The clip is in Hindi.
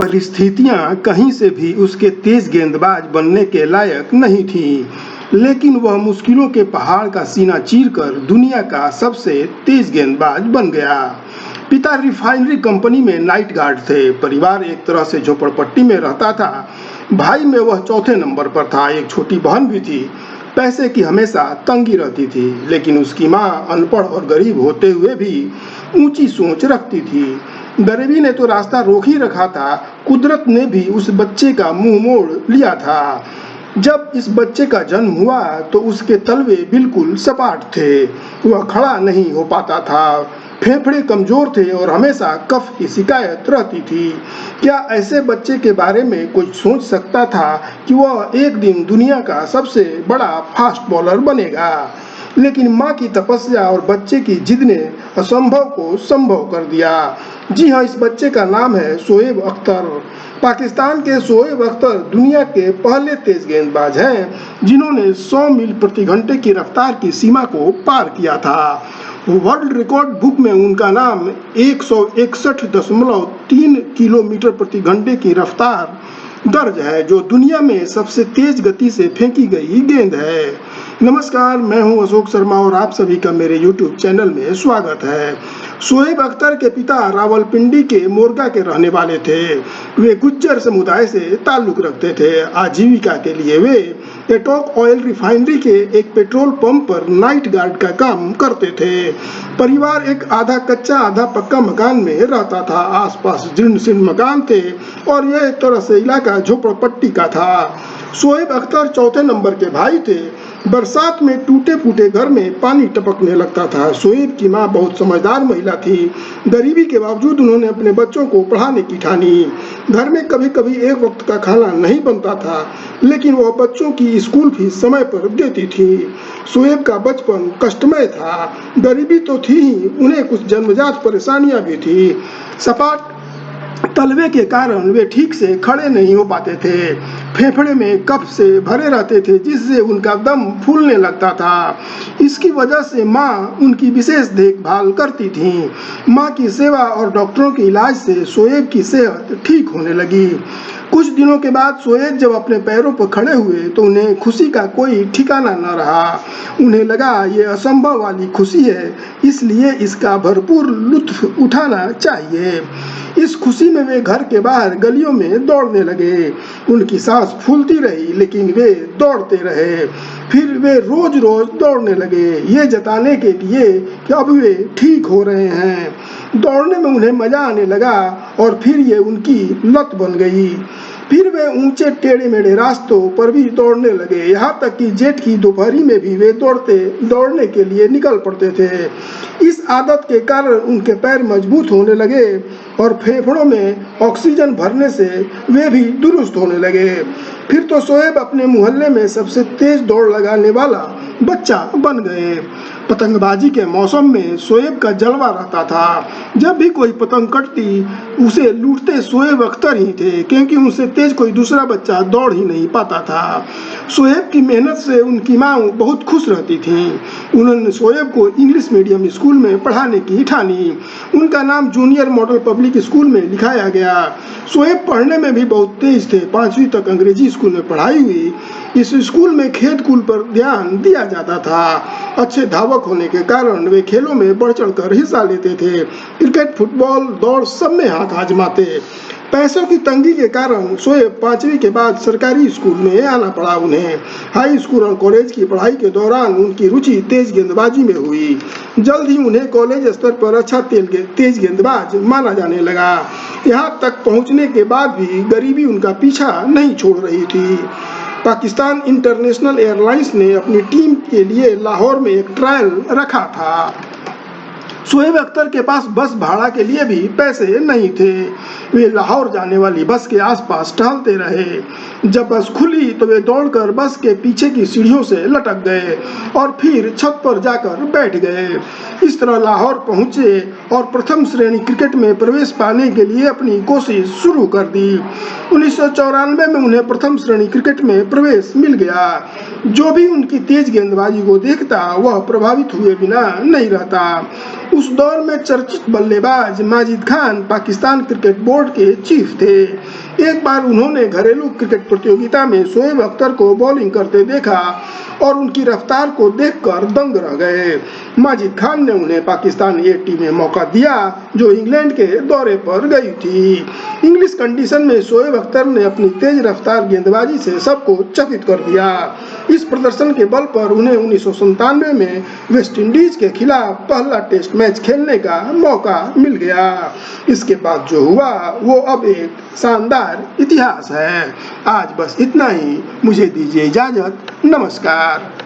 परिस्थितियां कहीं से भी उसके तेज गेंदबाज बनने के लायक नहीं थीं, लेकिन वह मुश्किलों के पहाड़ का सीना चीरकर दुनिया का सबसे तेज गेंदबाज बन गया। पिता रिफाइनरी कंपनी में नाइट गार्ड थे। परिवार एक तरह से झोपड़पट्टी में रहता था। भाई में वह चौथे नंबर पर था। एक छोटी बहन भी थी। पैसे की हमेशा तंगी रहती थी, लेकिन उसकी माँ अनपढ़ और गरीब होते हुए भी ऊंची सोच रखती थी। गरीबी ने तो रास्ता रोक ही रखा था। कुदरत ने भी उस बच्चे का मुंह मोड़ लिया था। जब इस बच्चे का जन्म हुआ तो उसके तलवे बिल्कुल सपाट थे। वह खड़ा नहीं हो पाता था। फेफड़े कमजोर थे और हमेशा कफ की शिकायत रहती थी। क्या ऐसे बच्चे के बारे में कोई सोच सकता था कि वह एक दिन दुनिया का सबसे बड़ा फास्ट बॉलर बनेगा? लेकिन माँ की तपस्या और बच्चे की जिद ने असंभव को संभव कर दिया। जी हाँ, इस बच्चे का नाम है शोएब अख्तर। पाकिस्तान के शोएब अख्तर दुनिया के पहले तेज गेंदबाज हैं जिन्होंने 100 मील प्रति घंटे की रफ्तार की सीमा को पार किया था। वर्ल्ड रिकॉर्ड बुक में उनका नाम 161.3 किलोमीटर प्रति घंटे की रफ्तार दर्ज है, जो दुनिया में सबसे तेज गति से फेंकी गई गेंद है। नमस्कार, मैं हूं अशोक शर्मा और आप सभी का मेरे YouTube चैनल में स्वागत है। शोएब अख्तर के पिता रावलपिंडी के मोरगा के रहने वाले थे। वे गुज्जर समुदाय से ताल्लुक रखते थे। आजीविका के लिए वे एटॉक ऑयल रिफाइनरी के एक पेट्रोल पंप पर नाइट गार्ड का काम करते थे। परिवार एक आधा कच्चा आधा पक्का मकान में रहता था। आसपास जीर्ण शीर्ण मकान थे और यह एक तरह से इलाका झोपड़पट्टी का था। शोएब अख्तर चौथे नंबर के भाई थे। बरसात में टूटे फूटे घर में पानी टपकने लगता था। शोएब की माँ बहुत समझदार महिला थी। गरीबी के बावजूद उन्होंने अपने बच्चों को पढ़ाने की ठानी। घर में कभी कभी एक वक्त का खाना नहीं बनता था, लेकिन वह बच्चों की स्कूल फीस समय पर देती थी। शोएब का बचपन कष्टमय था। गरीबी तो थी ही, उन्हें कुछ जन्मजात परेशानियां भी थी। सपाट तलवे के कारण वे ठीक से खड़े नहीं हो पाते थे। फेफड़े में कफ से भरे रहते थे, जिससे उनका दम फूलने लगता था। इसकी वजह से माँ उनकी विशेष देखभाल करती थीं। माँ की सेवा और डॉक्टरों के इलाज से शोएब की सेहत ठीक होने लगी। कुछ दिनों के बाद शोएब जब अपने पैरों पर खड़े हुए तो उन्हें खुशी का कोई ठिकाना न रहा। उन्हें लगा ये असंभव वाली खुशी है, इसलिए इसका भरपूर लुत्फ उठाना चाहिए। इस खुशी में वे घर के बाहर गलियों में दौड़ने लगे। उनकी सांस फूलती रही, लेकिन वे दौड़ते रहे। फिर वे रोज रोज दौड़ने लगे, ये जताने के लिए कि अब वे ठीक हो रहे हैं। दौड़ने में उन्हें मजा आने लगा और फिर ये उनकी लत बन गई। फिर वे ऊंचे टेढ़े मेढ़े रास्तों पर भी दौड़ने लगे। यहाँ तक कि जेठ की दोपहरी में भी वे दौड़ने के लिए निकल पड़ते थे। इस आदत के कारण उनके पैर मजबूत होने लगे और फेफड़ों में ऑक्सीजन भरने से वे भी दुरुस्त होने लगे। फिर तो शोएब अपने मोहल्ले में सबसे तेज दौड़ लगाने वाला बच्चा बन गए। पतंगबाजी के मौसम में शोएब का जलवा रहता था। जब भी कोई पतंग कटती, उसे लूटते शोएब अख्तर ही थे, क्योंकि उनसे तेज कोई दूसरा बच्चा दौड़ ही नहीं पाता था। शोएब की मेहनत से उनकी माँ बहुत खुश रहती थी। उन्होंने शोएब को इंग्लिश मीडियम स्कूल में पढ़ाने की ठानी। उनका नाम जूनियर मॉडल पब्लिक स्कूल में लिखाया गया। शोएब पढ़ने में भी बहुत तेज थे। 5वीं तक अंग्रेजी स्कूल में पढ़ाई हुई। इस स्कूल में खेल कूद पर ध्यान दिया जाता था। अच्छे धावक होने के कारण वे खेलों में बढ़ चढ़कर हिस्सा लेते थे। क्रिकेट, फुटबॉल, दौड़ सब में हाथ आजमाते। पैसों की तंगी के कारण शोएब 5वीं के बाद सरकारी स्कूल में आना पड़ा उन्हें। हाई स्कूल और कॉलेज की पढ़ाई के दौरान उनकी रुचि तेज गेंदबाजी में हुई। जल्द ही उन्हें कॉलेज स्तर पर अच्छा तेज गेंदबाज माना जाने लगा। यहाँ तक पहुँचने के बाद भी गरीबी उनका पीछा नहीं छोड़ रही थी। पाकिस्तान इंटरनेशनल एयरलाइंस ने अपनी टीम के लिए लाहौर में एक ट्रायल रखा था। शोएब अख्तर के पास बस भाड़ा के लिए भी पैसे नहीं थे। वे लाहौर जाने वाली बस के आसपास टहलते रहे। जब बस खुली तो वे दौड़कर बस के पीछे की सीढ़ियों से लटक गए और फिर छत पर जाकर बैठ गए। इस तरह लाहौर पहुंचे और प्रथम श्रेणी क्रिकेट में प्रवेश पाने के लिए अपनी कोशिश शुरू कर दी। 1994 में उन्हें प्रथम श्रेणी क्रिकेट में प्रवेश मिल गया। जो भी उनकी तेज गेंदबाजी को देखता वह प्रभावित हुए बिना नहीं रहता। उस दौर में चर्चित बल्लेबाज माजिद खान पाकिस्तान क्रिकेट बोर्ड के चीफ थे। एक बार उन्होंने घरेलू क्रिकेट प्रतियोगिता में शोएब अख्तर को बॉलिंग करते देखा और उनकी रफ्तार को देखकर दंग रह गए। माजिद खान ने उन्हें पाकिस्तान ए टीम में मौका दिया जो इंग्लैंड के दौरे पर गई थी। इंग्लिश कंडीशन में शोएब अख्तर ने अपनी तेज रफ्तार गेंदबाजी से सबको चकित कर दिया। इस प्रदर्शन के बल पर उन्हें 1997 में वेस्ट इंडीज के खिलाफ पहला टेस्ट मैच खेलने का मौका मिल गया। इसके बाद जो हुआ वो अब एक शानदार इतिहास है। आज बस इतना ही, मुझे दीजिए इजाजत। नमस्कार।